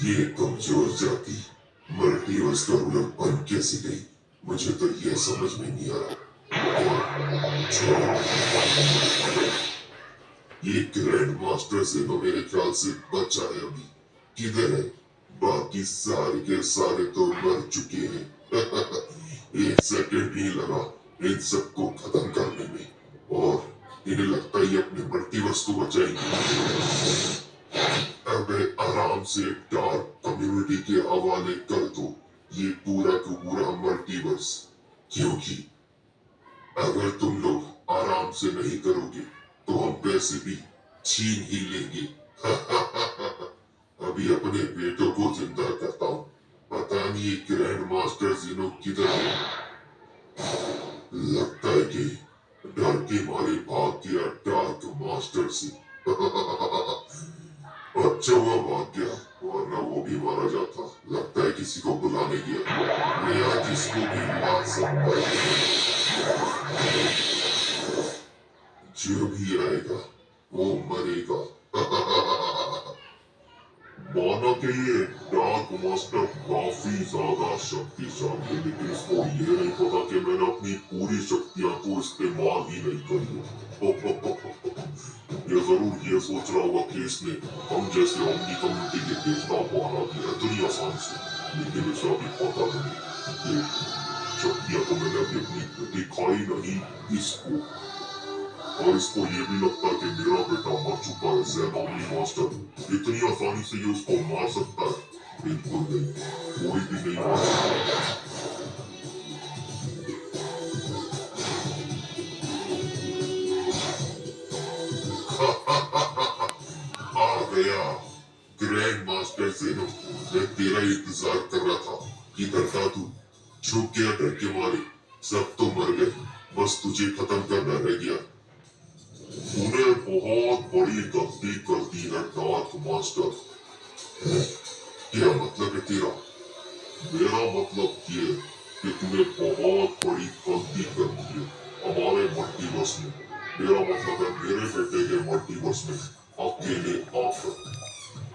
ये कमजोर जाति मल्टीवर्स का रूलर बन कैसे गई? मुझे तो ये समझ में नहीं आ रहा। छोड़ो, ये ग्रैंड मास्टर से तो मेरे ख्याल से बचा है अभी। किधर है? बाकी सारे के सारे तो मर चुके हैं। एक सेकंड नहीं लगा इन सबको खत्म करने में, और इन्हें लगता है ये अपने मल्टीवर्स को बचाएंगे। अबे आराम से डार्क कम्युनिटी के हवाले कर दो ये पूरा का पूरा मल्टीवर्स, क्योंकि अगर तुम लोग आराम से नहीं करोगे तो हम पैसे भी छीन ही लेंगे। अभी अपने बेटों को जिंदा करता हूँ। पता नहीं ये ग्रैंड मास्टर जीनो किधर है। लगता है कि डर के मारे भाग गया डार्क मास्टर से। अच्छा हुआ भाग गया, वरना वो भी मारा जाता। लगता है किसी को बुलाने गया। मैं आज इसको भी मार सकता है। जो भी आएगा वो मरेगा। माना कि ये डार्क मास्टर काफी ज्यादा शक्तिशाली है, लेकिन इसको ये नहीं पता कि मैंने अपनी पूरी शक्तियां तो इस्तेमाल ही नहीं करी। ये जरूर ये सोच रहा होगा कि इसने हम जैसे ओमनी कम्युनिटी के देवता को हरा दिया इतनी आसान से, लेकिन इसे अभी पता नहीं कि शक्तियां तो मैंने अभी अपनी दिखाई नहीं इसको। और इसको ये भी लगता है कि मेरा बेटा मर चुका है ज़ेनोनी मास्टर, इतनी आसानी से ये उसको मार सकता है। बिल्कुल नहीं, कोई भी नहीं मार सकता। आ गया ग्रैंड मास्टर ज़ेनो, मैं तेरा इंतजार कर रहा था। किधर था तू? छुप गया डर के मारे। सब तो मर गए, बस तुझे खत्म करना रह गया। तूने बहुत बड़ी गलती कर दी है डार्क मास्टर। क्या मतलब है तेरा? मेरा मतलब ये कि तूने बहुत बड़ी गलती कर दी है हमारे मल्टीवर्स में। मेरा मतलब है मेरे बेटे के मल्टीवर्स में अकेले आकर,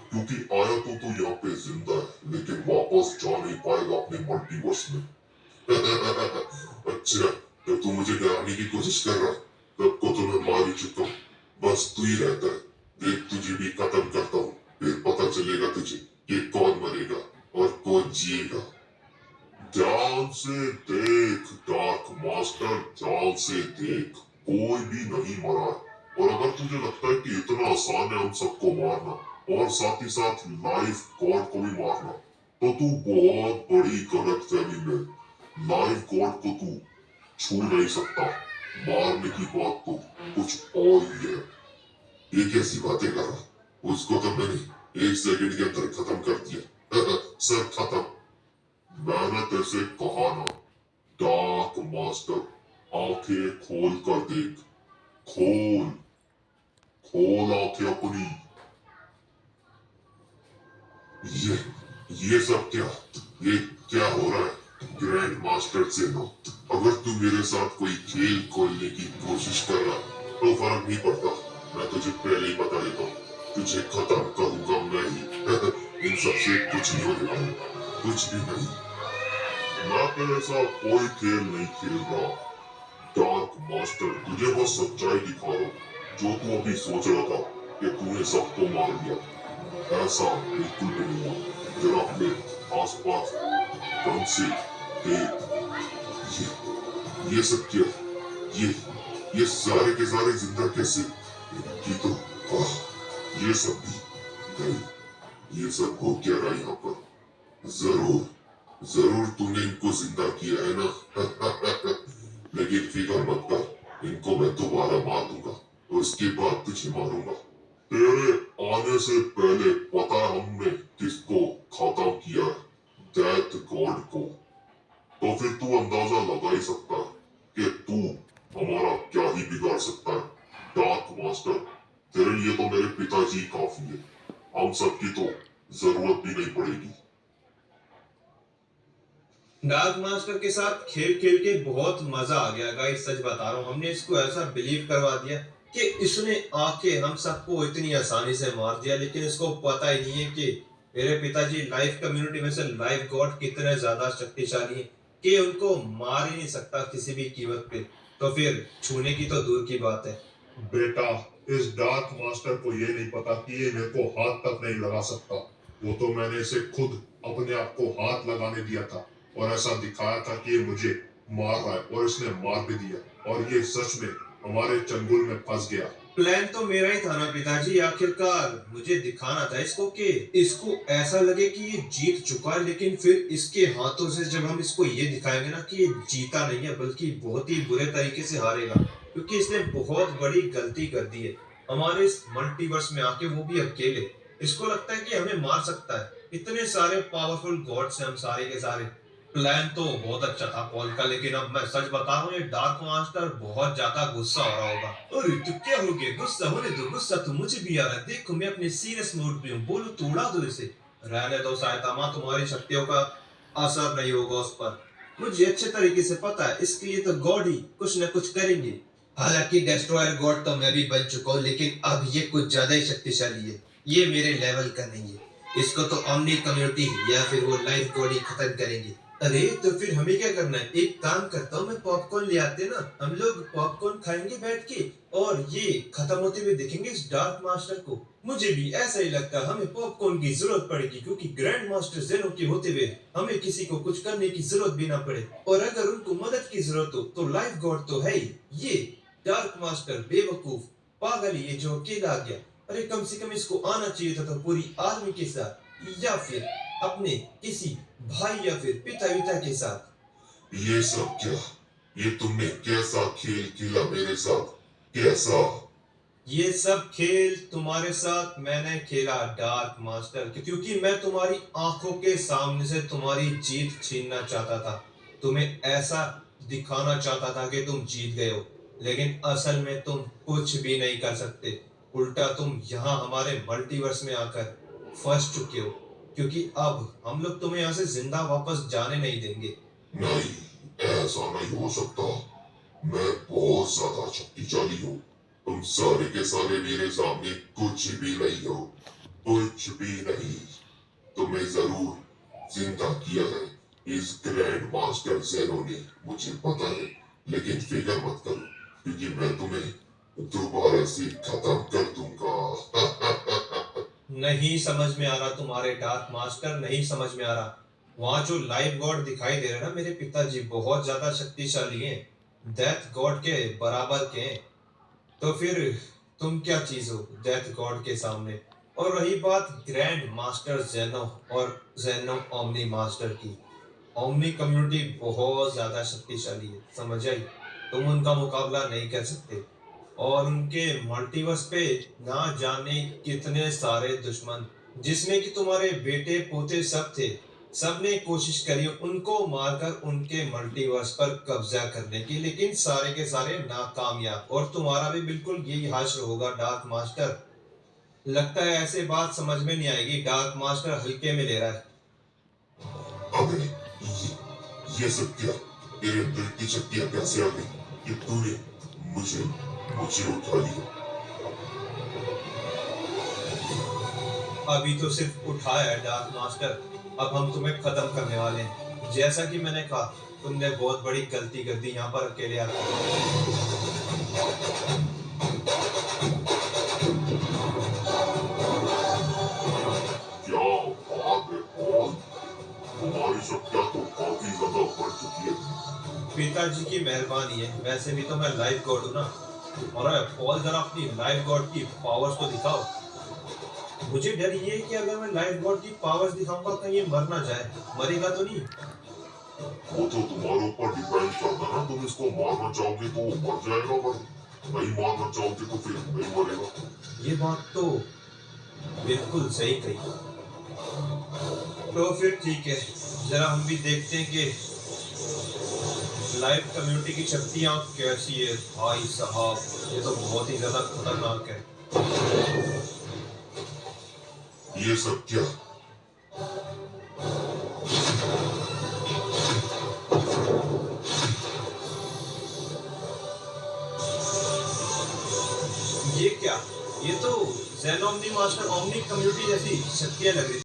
क्योंकि आया तो तू यहाँ पे जिंदा है लेकिन वापस जा नहीं पाएगा अपने मल्टीवर्स में। अच्छा, तो तू मुझे डराने की कोशिश कर रहा है? तब को तो मैं मार ही चुका हूँ। बस तू ही रहता है। देख, तुझे भी खत्म करता हूँ, फिर पता चलेगा तुझे कि कौन मरेगा और कौन जिएगा। ध्यान से देख डार्क मास्टर, ध्यान से देख, कोई भी नहीं मरा है। और अगर तुझे लगता है कि इतना आसान है हम सबको मारना और साथ ही साथ लाइफ गॉड को भी मारना, तो तू बहुत बड़ी गलतफहमी में। लाइफ गॉड को तू छू नहीं सकता। मारने की बात तो कुछ और ही है। ये कैसी बातें कर रहा? उसको तो मैंने एक सेकंड के अंदर खत्म कर दिया। सब खत्म। मैंने तेरे कहा ना डार्क मास्टर, आंखें खोल कर देख। खोल, खोल आंखें अपनी। ये सब क्या? ये क्या हो रहा है? ग्रैंड मास्टर से नो, अगर तू मेरे साथ कोई खेल खोलने की कोशिश कर रहा तो फर्क नहीं पड़ता। मैं तुझे पहले ही बता देता हूँ, तुझे खत्म करूंगा मैं ही। इन सबसे कुछ नहीं होने वाला, कुछ भी नहीं। मैं तेरे साथ कोई खेल नहीं खेल रहा डार्क मास्टर, तुझे बस सच्चाई दिखा रहा हूँ। जो तू अभी सोच रहा था कि तूने सबको मार दिया, ऐसा बिल्कुल नहीं हुआ। जरा अपने आसपास ढंग से देख। ये सब क्या? ये ये सारे के सारे जिंदा कैसे? इनकी तो ये सब भी नहीं। ये सब हो क्या रहा यहाँ पर? जरूर जरूर तूने इनको जिंदा किया है ना? लेकिन फिक्र मत कर, इनको मैं दोबारा मार दूंगा और उसके बाद तुझे मारूंगा। तेरे आने से पहले पता है हमने किसको खत्म किया है? डेथ गॉड को। तो फिर तू अंदाजा लगा ही सकता है कि तू हमारा क्या ही बिगाड़ सकता है। डार्क मास्टर, तेरे लिए तो मेरे पिताजी काफी है। हम सबकी तो जरूरत भी नहीं पड़ेगी। डार्क मास्टर के साथ खेल खेल के बहुत मजा आ गया गाइस, सच बता रहा हूँ। हमने इसको ऐसा बिलीव करवा दिया कि इसने आके हम सबको इतनी आसानी से मार दिया, लेकिन इसको पता ही नहीं है कि मेरे पिताजी लाइव कम्युनिटी में से लाइव गॉड कितने ज्यादा शक्तिशाली हैं कि उनको मार ही नहीं सकता किसी भी कीमत पे, तो फिर छूने की तो दूर की बात है। बेटा, इस डार्क मास्टर को ये नहीं पता कि ये मेरे को हाथ तक नहीं लगा सकता। वो तो मैंने इसे खुद अपने आप को हाथ लगाने दिया था और ऐसा दिखाया था कि ये मुझे मार रहा है, और इसने मार भी दिया और ये सच में हमारे चंगुल में फंस गया। प्लान तो मेरा ही था ना पिताजी, आखिरकार मुझे दिखाना था इसको कि इसको ऐसा लगे कि ये जीत चुका है, लेकिन फिर इसके हाथों से जब हम इसको ये दिखाएंगे ना कि ये जीता नहीं है बल्कि बहुत ही बुरे तरीके से हारेगा, क्योंकि इसने बहुत बड़ी गलती कर दी है हमारे इस मल्टीवर्स में आके, वो भी अकेले। इसको लगता है कि हमें मार सकता है, इतने सारे पावरफुल गॉड्स हैं हम सारे के सारे। प्लान तो बहुत अच्छा था पॉल का, लेकिन अब मैं सच बता रहा हूँ ये डार्क मास्टर बहुत ज्यादा गुस्सा हो रहा होगा। अरे तो क्या हो गया, गुस्सा होने दो, गुस्सा तो मुझे भी आ रहा है, देखो मैं अपने सीरियस मोड पे हूँ, बोलो तो उड़ा दो इसे। रहने दो साइतामा, तुम्हारी शक्तियों का असर नहीं होगा उस पर, मुझे अच्छे तरीके से पता है, इसके लिए तो गॉड ही कुछ न कुछ करेंगे। हालांकि डेस्ट्रॉयर गॉड तो मैं भी बन चुका हूँ, लेकिन अब ये कुछ ज्यादा ही शक्तिशाली है, ये मेरे लेवल का नहीं है। इसको तो ओमनी कम्युनिटी या फिर वो लाइफ गॉड ही खत्म करेंगे। अरे तो फिर हमें क्या करना है, एक काम करता हूँ मैं, पॉपकॉर्न ले आते ना, हम लोग पॉपकॉर्न खाएंगे बैठ के और ये खत्म होते हुए देखेंगे इस डार्क मास्टर को। मुझे भी ऐसा ही लगता है, हमें पॉपकॉर्न की जरूरत पड़ेगी, क्योंकि ग्रैंड मास्टर जेनो के होते हुए हमें किसी को कुछ करने की जरूरत भी ना पड़े, और अगर उनको मदद की जरूरत हो तो लाइफ गॉड तो है ही। ये डार्क मास्टर बेवकूफ पागल ही ये जो अकेला आ गया। अरे कम से कम इसको आना चाहिए था तो पूरी आर्मी के साथ, या फिर अपने किसी भाई या फिर पिता विता के साथ। ये सब क्या? ये तुमने कैसा खेल खेला मेरे साथ? कैसा? ये सब खेल तुम्हारे साथ मैंने खेला डार्क मास्टर, क्योंकि मैं तुम्हारी आंखों के सामने से तुम्हारी जीत छीनना चाहता था, तुम्हें ऐसा दिखाना चाहता था कि तुम जीत गए हो, लेकिन असल में तुम कुछ भी नहीं कर सकते। उल्टा तुम यहाँ हमारे मल्टीवर्स में आकर फंस चुके हो, क्योंकि अब हम लोग तुम्हें यहाँ से जिंदा वापस जाने नहीं देंगे। नहीं, ऐसा नहीं हो सकता। मैं बहुत ज्यादा शक्तिशाली हूँ। तुम सारे के सारे मेरे सामने कुछ भी नहीं हो, कुछ भी नहीं। तुम्हें जरूर जिंदा किया है इस ग्रैंड मास्टर जेनो ने, मुझे पता है, लेकिन फिक्र मत करो, क्योंकि मैं तुम्हें दोबारा से खत्म कर दूंगा। नहीं समझ में आ रहा तुम्हारे डार्क मास्टर, नहीं समझ में आ रहा। वहां जो लाइव गॉड दिखाई दे रहे हैं ना मेरे पिताजी, बहुत ज्यादा शक्तिशाली हैं, डेथ गॉड के बराबर के हैं। तो फिर तुम क्या चीज हो डेथ गॉड के सामने। और रही बात ग्रैंड मास्टर जेनो और जेनो ओमनी मास्टर की, ओमनी कम्युनिटी बहुत ज्यादा शक्तिशाली है, समझ आई, तुम उनका मुकाबला नहीं कर सकते। और उनके मल्टीवर्स पे ना जाने कितने सारे दुश्मन, जिसमें कि तुम्हारे बेटे पोते सब थे, सबने कोशिश करी उनको मारकर उनके मल्टीवर्स पर कब्जा करने की, लेकिन सारे के सारे नाकामयाब। और तुम्हारा भी बिल्कुल यही हाशर होगा डार्क मास्टर। लगता है ऐसे बात समझ में नहीं आएगी, डार्क मास्टर हल्के में ले रहा है। अबे, ये सब क्या? तेरे अंदर की शक्तियां कैसे आ गई कि तूने मुझे मुझे उठा लिया? अभी तो सिर्फ उठाया है डार्क मास्टर, अब हम तुम्हें खत्म करने वाले हैं। जैसा कि मैंने कहा, तुमने बहुत बड़ी गलती कर दी यहाँ पर अकेले आकर। क्या बात है पॉल, तुम्हारी शक्तियां तो काफी ज्यादा बढ़ चुकी है। पिताजी की मेहरबानी है, वैसे भी तो मैं लाइफ गॉड हूँ ना। और पॉल जरा अपनी लाइफ गॉड की पावर्स तो दिखाओ। मुझे डर ये है कि अगर मैं लाइफ गॉड की पावर्स दिखाऊंगा कहीं ये मर ना जाए, मरेगा तो नहीं। वो तो तुम्हारे ऊपर डिपेंड करता है ना, तुम इसको मारना चाहोगे तो वो मर जाएगा, पर नहीं मारना चाहोगे तो फिर नहीं मरेगा। ये बात तो बिल्कुल सही कही। तो फिर ठीक है, जरा हम भी देखते हैं कि लाइव कम्युनिटी की शक्तियां कैसी है। भाई साहब, ये तो बहुत ही ज्यादा खतरनाक है। ये सब क्या? ये क्या, ये तो जेन ओमनी मास्टर ओमनी कम्युनिटी जैसी शक्तियां लग रही